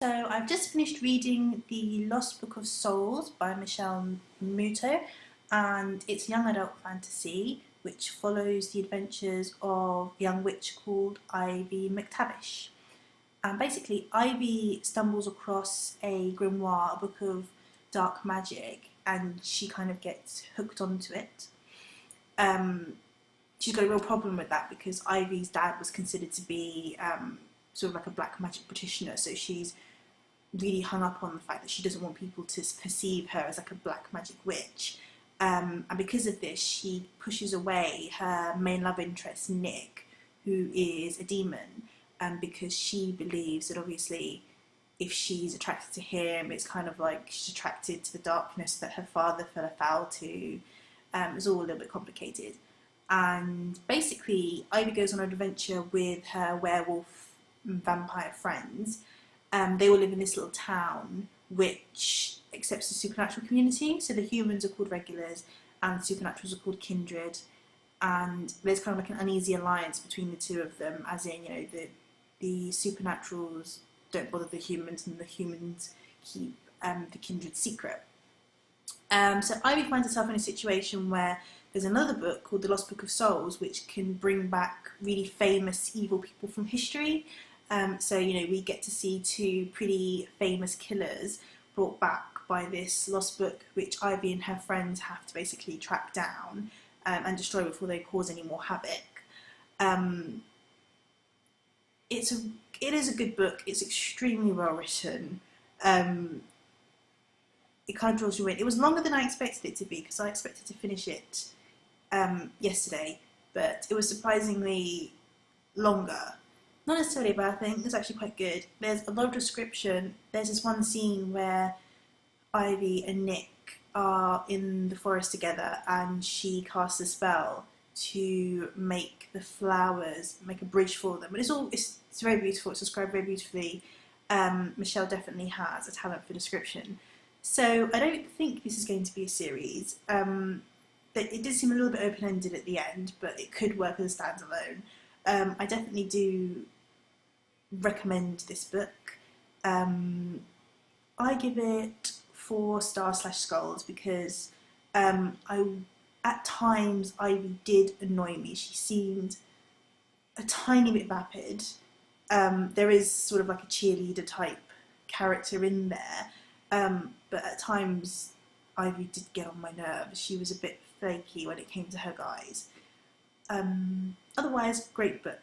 So I've just finished reading The Lost Book of Souls by Muto, and it's young adult fantasy which follows the adventures of a young witch called Ivy MacTavish. And basically Ivy stumbles across a grimoire, a book of dark magic, and she kind of gets hooked onto it. She's got a real problem with that because Ivy's dad was considered to be sort of like a black magic practitioner, so she's really hung up on the fact that she doesn't want people to perceive her as like a black magic witch. And because of this, she pushes away her main love interest, Nick, who is a demon, because she believes that obviously if she's attracted to him, it's kind of like she's attracted to the darkness that her father fell foul to. It's all a little bit complicated. And basically, Ivy goes on an adventure with her werewolf and vampire friends. They all live in this little town which accepts the supernatural community. So the humans are called regulars and the supernaturals are called kindred. And there's kind of like an uneasy alliance between the two of them, as in, you know, the supernaturals don't bother the humans and the humans keep the kindred secret. So Ivy finds herself in a situation where there's another book called The Lost Book of Souls which can bring back really famous evil people from history. So, you know, we get to see two pretty famous killers brought back by this lost book, which Ivy and her friends have to basically track down and destroy before they cause any more havoc. It is a good book. It's extremely well written. It kind of draws you in. It was longer than I expected it to be because I expected to finish it yesterday, but it was surprisingly longer. Not necessarily a bad thing, it's actually quite good. There's a lot of description. There's this one scene where Ivy and Nick are in the forest together and she casts a spell to make the flowers, make a bridge for them. But it's very beautiful, it's described very beautifully. Michelle definitely has a talent for description. So I don't think this is going to be a series. It did seem a little bit open-ended at the end, but it could work as a standalone. I definitely do recommend this book. I give it 4 stars/skulls because at times Ivy did annoy me. She seemed a tiny bit vapid. There is sort of like a cheerleader type character in there, but at times Ivy did get on my nerves. She was a bit flaky when it came to her guys. Otherwise, great book.